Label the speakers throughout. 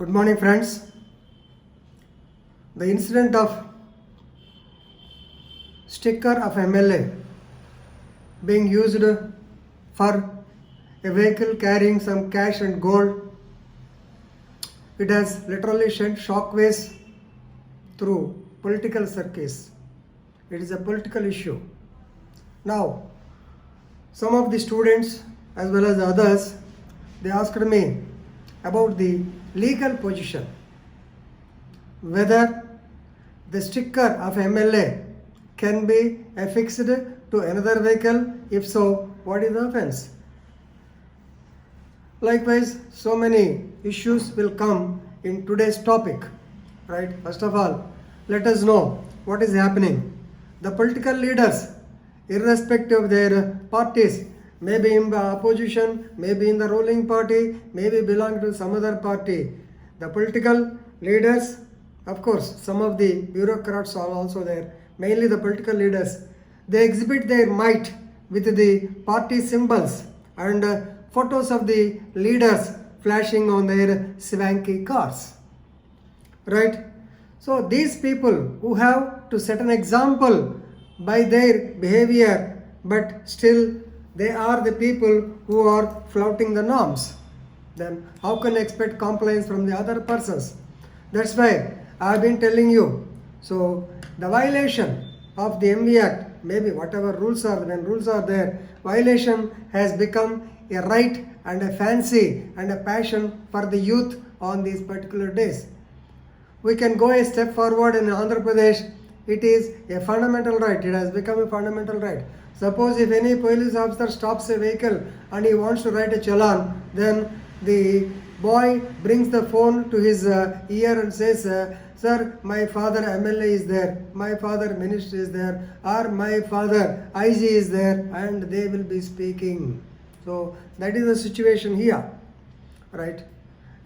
Speaker 1: Good morning, friends. The incident of sticker of MLA being used for a vehicle carrying some cash and gold, it has literally sent shockwaves through political circuits. It is a political issue. Now, some of the students as well as others, they asked me about the legal position, whether the sticker of MLA can be affixed to another vehicle. If so, what is the offense? Likewise, so many issues will come in today's topic, right? First of all, let us know what is happening. The political leaders, irrespective of their parties, maybe in the opposition, maybe in the ruling party, maybe belong to some other party. The political leaders, of course, some of the bureaucrats are also there, mainly the political leaders. They exhibit their might with the party symbols and photos of the leaders flashing on their swanky cars, right? So these people who have to set an example by their behavior, but still they are the people who are flouting the norms. Then how can you expect compliance from the other persons? That's why I have been telling you. So the violation of the MV Act, maybe whatever rules are, when rules are there, violation has become a right and a fancy and a passion for the youth on these particular days. We can go a step forward in Andhra Pradesh. It is a fundamental right. It has become a fundamental right. Suppose if any police officer stops a vehicle and he wants to write a challan, then the boy brings the phone to his ear and says, sir, my father MLA is there, my father minister is there, or my father IG is there, and they will be speaking. So that is the situation here, right?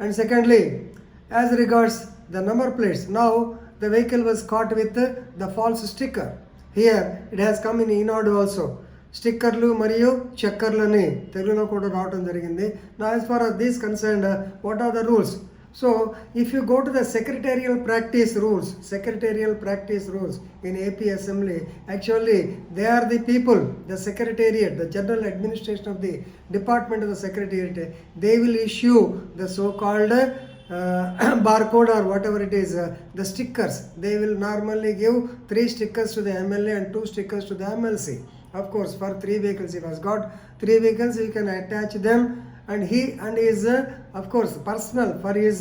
Speaker 1: And secondly, as regards the number plates, now the vehicle was caught with the false sticker. Here it has come in ENOD also. స్టిక్కర్లు మరియు చక్కర్లని తెలుగులో కూడా రావడం జరిగింది. Now as far as this concerned, what are the rules? So if you go to the secretarial practice rules in AP Assembly, actually they are the people, the secretariat, the general administration of the department of the secretariat, they will issue the so-called barcode or whatever it is, the stickers. They will normally give 3 stickers to the MLA and 2 stickers to the MLC. Of course, for 3 vehicles, if he has got 3 vehicles, he can attach them, and he and his, of course, personal, for his,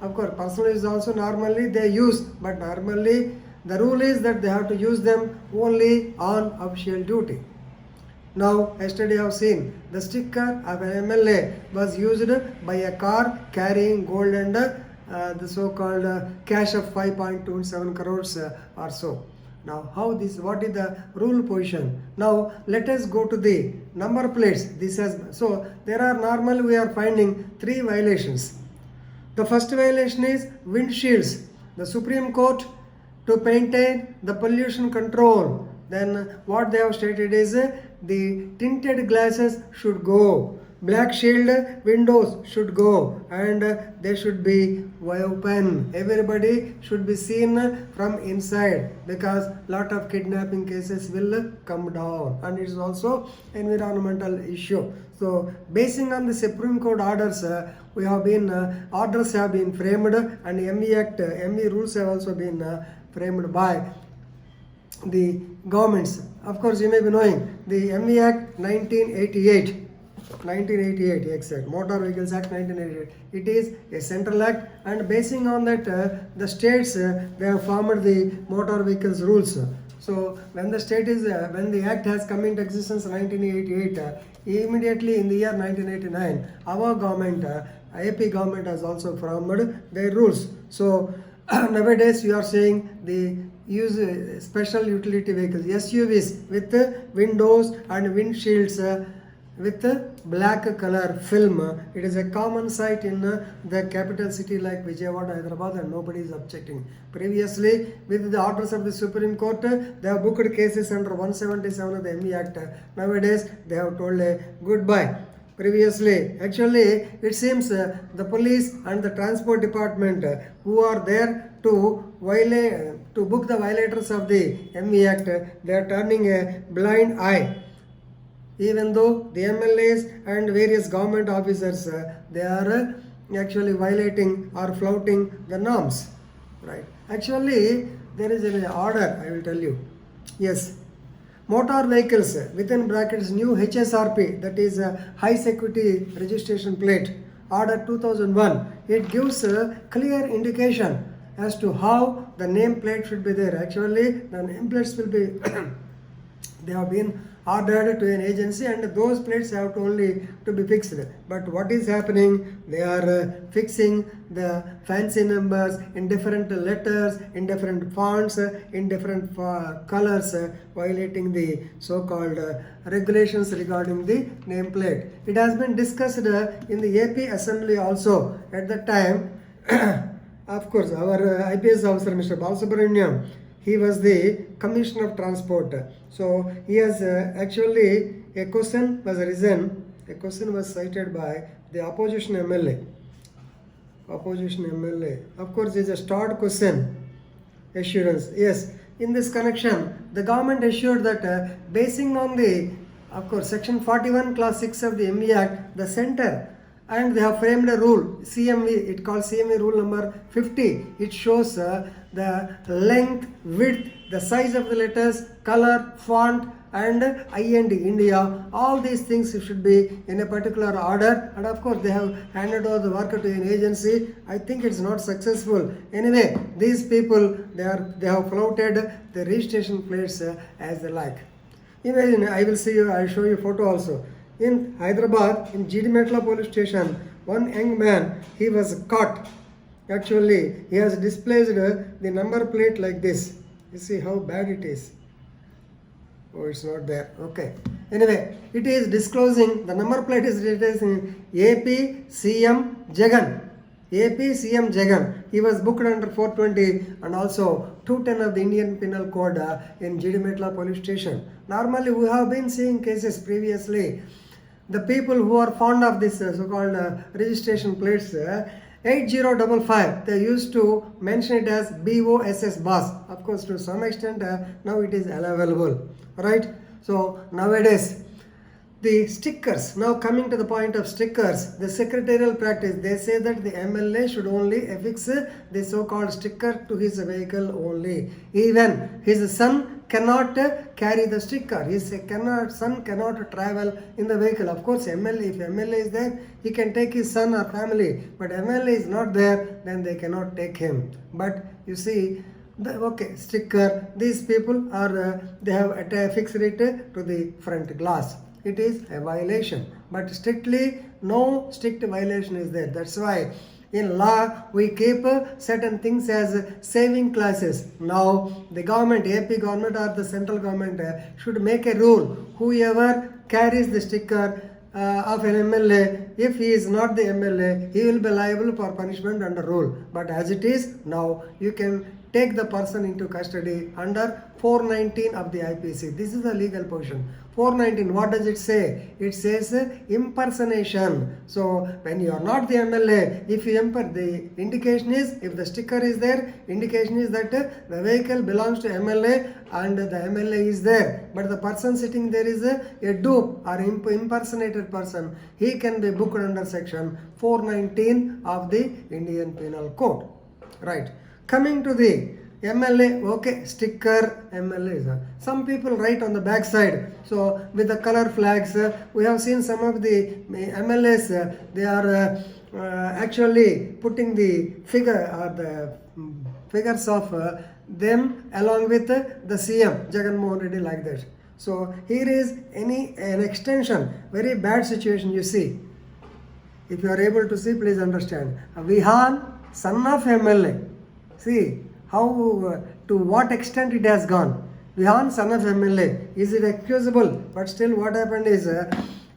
Speaker 1: of course, personal is also normally they use, but normally the rule is that they have to use them only on official duty. Now, yesterday I have seen the sticker of an MLA was used by a car carrying gold and the so-called cash of 5.27 crores or so. Now, what is the rule position? Now, let us go to the number plates. So there are normally we are finding 3 violations. The first violation is windshields. The Supreme Court, to maintain the pollution control, then what they have stated is the tinted glasses should go, black shield windows should go, and they should be open. Everybody should be seen from inside, because lot of kidnapping cases will come down, and it is also environmental issue. So basing on the Supreme Court orders, orders have been framed, and MV Act, MV rules have also been framed by the governments. Of course, you may be knowing the MV Act 1988, exact, Motor Vehicles Act 1988. It is a central act, and basing on that, the states they have formed the motor vehicles rules. So when the state is when the act has come into existence in 1988, immediately in the year 1989, our government, AP government, has also formed their rules. So nowadays you are saying the use special utility vehicles, SUVs with windows and windshields with black color film. It is a common sight in the capital city like Vijayawada, Hyderabad, and nobody is objecting. Previously, with the orders of the Supreme Court, they have booked cases under 177 of the ME Act. Nowadays, they have told a goodbye. previously. Actually, it seems the police and the transport department who are there to violate, to book the violators of the MV Act, they are turning a blind eye. Even though the MLAs and various government officers, they are actually violating or flouting the norms, right? Actually, there is an order, I will tell you. Yes, motor vehicles within brackets new HSRP, that is high security registration plate, order 2001. It gives a clear indication as to how the name plate should be there. Actually, the name plates will be they have been ordered to an agency and those plates have to only to be fixed. But what is happening? They are fixing the fancy numbers in different letters, in different fonts, in different colors, violating the so-called regulations regarding the name plate. It has been discussed in the AP Assembly also at the time. Of course, our IPS officer, Mr. Balasubramaniam, he was the Commissioner of Transport. So he has actually a question was risen. A question was cited by the opposition MLA. Opposition MLA. Of course, it's a starred question. Assurance. Yes. In this connection, the government assured that basing on the, of course, Section 41, Clause 6 of the MV Act, the center, and they have framed a rule, CMV, it called CMV rule number 50. It shows the length, width, the size of the letters, color, font, and IND, India. All these things should be in a particular order. And of course, they have handed over the work to an agency. I think it's not successful. Anyway, these people, they have flouted the registration plates as they like. Imagine, I will show you photo also. In Hyderabad, in Jidimetla police station, one young man, he was caught. Actually, he has displaced the number plate like this. You see how bad it is. Oh, it's not there. Okay. Anyway, it is disclosing, the number plate is written AP CM Jagan. AP CM Jagan. He was booked under 420 and also 210 of the Indian Penal Code in Jidimetla police station. Normally, we have been seeing cases previously. The people who are fond of this so-called registration plates, 8055, they used to mention it as BOSS boss. Of course, to some extent, now it is available, right? So nowadays, the stickers, now coming to the point of stickers, the secretarial practice, they say that the MLA should only affix the so-called sticker to his vehicle only. Even his son cannot carry the sticker. His son cannot travel in the vehicle. Of course, if MLA is there, he can take his son or family. But MLA is not there, then they cannot take him. But you see, sticker, these people are, they have affixed it to the front glass. It is a violation. But strictly, no strict violation is there. That's why in law, we keep certain things as saving classes. Now, the government, AP government or the central government should make a rule. Whoever carries the sticker of an MLA, if he is not the MLA, he will be liable for punishment under rule. But as it is now, you can take the person into custody under 419 of the IPC. This is the legal portion. 419, what does it say? It says impersonation. So when you are not the MLA, if you the indication is, if the sticker is there, indication is that the vehicle belongs to MLA and the MLA is there. But the person sitting there is a dupe or impersonated person. He can be booked under section 419 of the Indian Penal Code. Right. Coming to the MLA, okay, sticker, MLA. Some people write on the back side. So with the color flags, we have seen some of the MLAs, they are actually putting the figure or the figures of them along with the CM, Jagan Mohan Reddy, like that. So here is an extension, very bad situation you see. If you are able to see, please understand. Vihan, son of MLA. See how, to what extent it has gone. Vihan, son of MLA. Is it excusable? But still what happened is,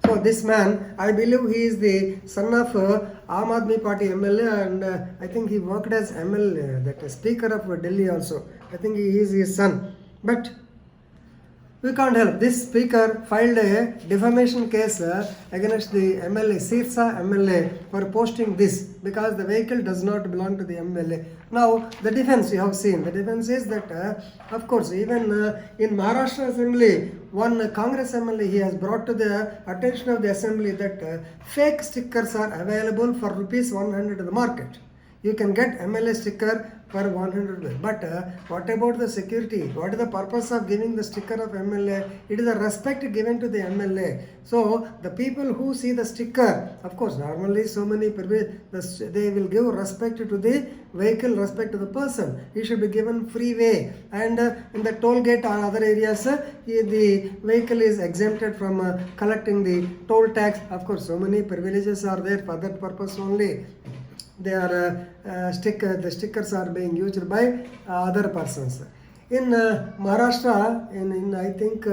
Speaker 1: so this man, I believe he is the son of Aam Aadmi Party MLA and I think he worked as MLA, that speaker of Delhi also. I think he is his son. But We can't help. This speaker filed a defamation case against the MLA, Sirsa MLA, for posting this because the vehicle does not belong to the MLA. Now, the defense you have seen. The defense is that, of course, even in Maharashtra Assembly, one Congress MLA, he has brought to the attention of the Assembly that fake stickers are available for rupees 100 in the market. You can get MLA sticker for 100. But what about the security? What is the purpose of giving the sticker of MLA? It is a respect given to the MLA. So the people who see the sticker, of course, normally so many they will give respect to the vehicle, respect to the person. He should be given free way. And in the toll gate or other areas, the vehicle is exempted from collecting the toll tax. Of course, so many privileges are there for that purpose only. They are the stickers are being used by other persons. In Maharashtra, in I think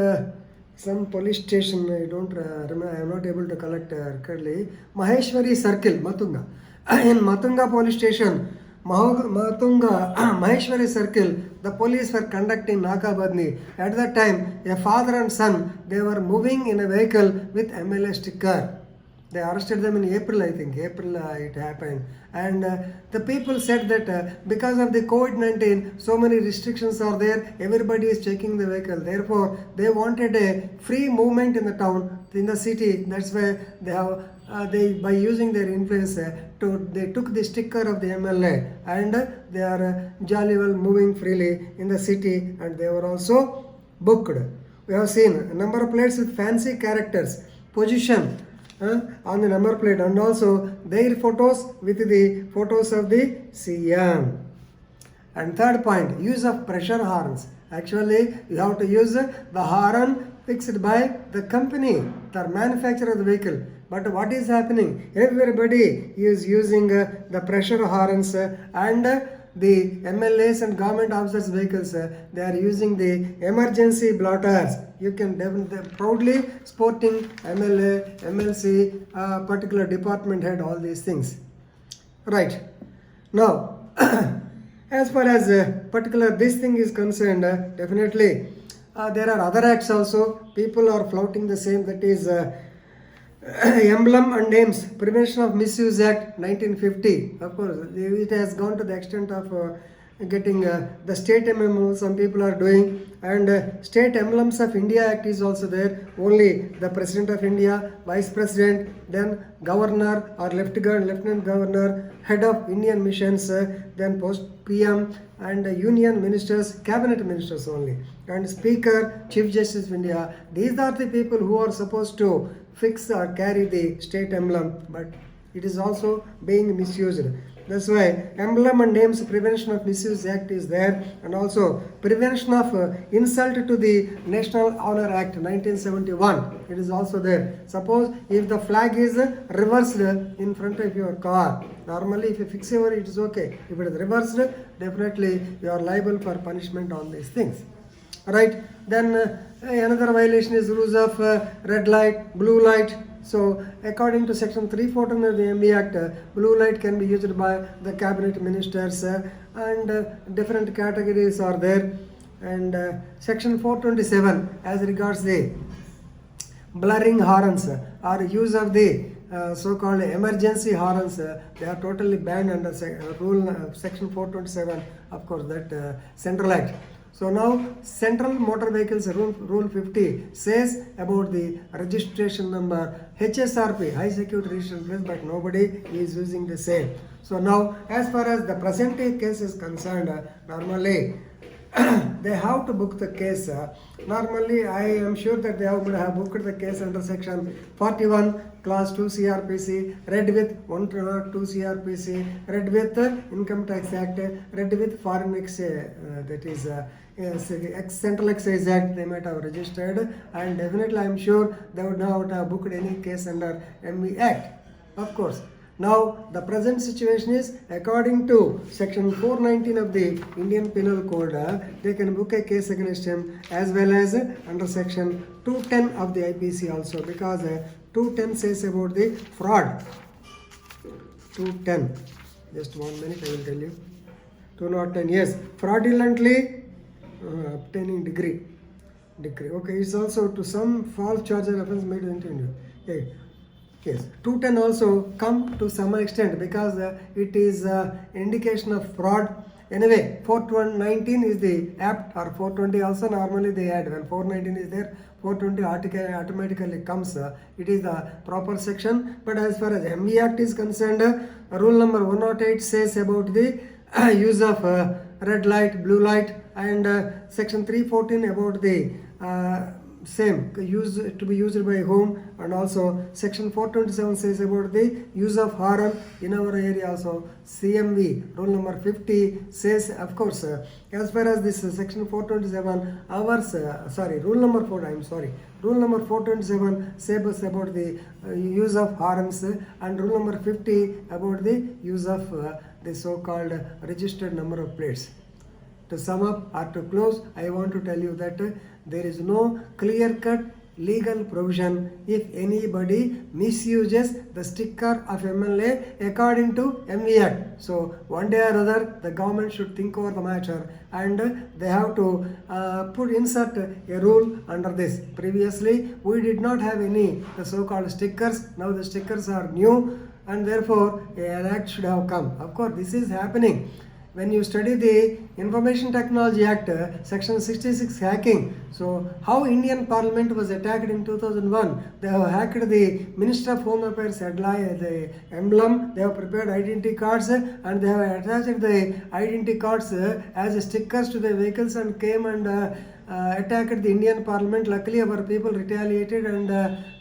Speaker 1: some police station, I don't remember, I am not able to collect correctly. Maheshwari Circle, Matunga. In Matunga police station, Matunga, Maheshwari Circle, the police were conducting Nakabadni. At that time, a father and son, they were moving in a vehicle with MLA sticker. They arrested them in April, I think. April it happened. And the people said that because of the COVID-19, so many restrictions are there. Everybody is checking the vehicle. Therefore, they wanted a free movement in the town, in the city. That's why they have, by using their influence, they took the sticker of the MLA and they are jolly well moving freely in the city, and they were also booked. We have seen a number of plates with fancy characters, position, on the number plate, and also their photos with the photos of the CM. And third point, use of pressure horns. Actually, you have to use the horn fixed by the company, the manufacturer of the vehicle. But what is happening? Everybody is using the pressure horns and the MLAs and government officers' vehicles, they are using the emergency blotters. You can proudly sporting MLA, MLC, particular department head, all these things. Right. Now, as far as particular this thing is concerned, definitely there are other acts also. People are flouting the same, that is Emblem and Names Prevention of Misuse Act 1950. Of course, it has gone to the extent of getting the state emblem some people are doing, and state emblems of India Act is also there. Only the President of India, Vice President, then Governor or Lieutenant Governor, Head of Indian Missions, then Post PM and Union Ministers, Cabinet Ministers only, and Speaker, Chief Justice of India. These are the people who are supposed to fix or carry the state emblem, but it is also being misused. That's why Emblem and Names Prevention of Misuse Act is there, and also Prevention of Insult to the National Honor Act 1971. It is also there. Suppose if the flag is reversed in front of your car, normally if you fix over it is okay. If it is reversed, definitely you are liable for punishment on these things. Right? Then another violation is rules of red light, blue light. So according to section 314 of the MB Act, blue light can be used by the cabinet ministers and different categories are there. And section 427 as regards the blurring horns or use of the so-called emergency horns, they are totally banned under section 427, of course, that Central Act. So now Central Motor Vehicles Rule 50 says about the registration number HSRP, High Security Registration Plate, but nobody is using the same. So now as far as the present case is concerned, normally they have to book the case. Normally I am sure that they would have booked the case under section 41 class 2 CRPC, read with 102 CRPC, read with Income Tax Act, read with Foreign Exchange, that is Central Excise Act, they might have registered, and definitely I am sure they would not have booked any case under MV Act, of course. Now the present situation is, according to section 419 of the Indian Penal Code, they can book a case against him, as well as under section 210 of the IPC also, because 210 says about the fraud. 210, just 1 minute I will tell you. 210, yes, fraudulently obtaining degree. decree. Okay, it's also to some false charge or offense made into India. Okay. Yes, 210 also come to some extent because it is indication of fraud. Anyway, 419 is the apt, or 420 also normally they add. When 419 is there, 420 automatically comes. It is the proper section. But as far as MV Act is concerned, rule number 108 says about the use of red light, blue light, and section 314 about the same use to be used by whom, and also section 427 says about the use of horn in our area. Also CMV rule number 50 says, of course, as far as this section 427 hours rule number 427 says about the use of horns, and rule number 50 about the use of the so-called registered number of plates. To sum up or to close, I want to tell you that there is no clear-cut legal provision if anybody misuses the sticker of MLA according to MV Act. So one day or other, the government should think over the matter, and they have to insert a rule under this. Previously, we did not have any the so-called stickers. Now the stickers are new, and therefore an act should have come. Of course, this is happening. When you study the Information Technology Act, section 66 hacking, so how Indian Parliament was attacked in 2001, they have hacked the Minister of Home Affairs headline, the emblem, they have prepared identity cards, and they have attached the identity cards as stickers to the vehicles and came and attacked the Indian Parliament. Luckily our people retaliated and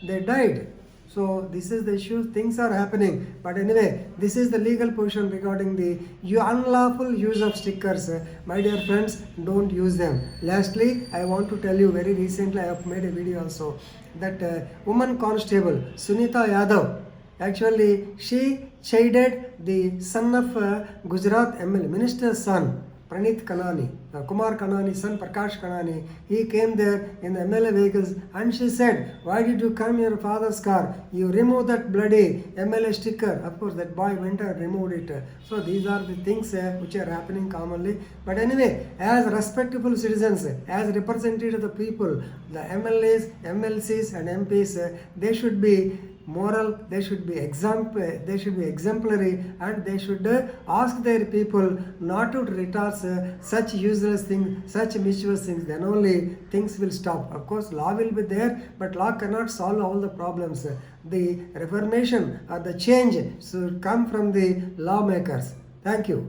Speaker 1: they died. So this is the issue, things are happening. But anyway, this is the legal position regarding the unlawful use of stickers. My dear friends, don't use them. Lastly, I want to tell you, very recently I have made a video also, that woman constable, Sunita Yadav, actually she chided the son of Gujarat MLA, minister's son, Pranit Kanani, Kumar Kanani's son Prakash Kanani. He came there in the MLA vehicles and she said, why did you come in your father's car? You remove that bloody MLA sticker. Of course, that boy went and removed it. So these are the things which are happening commonly. But anyway, as respectable citizens, as representatives of the people, the MLAs, MLCs and MPs, they should be moral, they should be exemplary, and they should ask their people not to retard such useless things, such mischievous things. Then only things will stop. Of course, law will be there, but law cannot solve all the problems. The reformation or the change should come from the lawmakers. Thank you.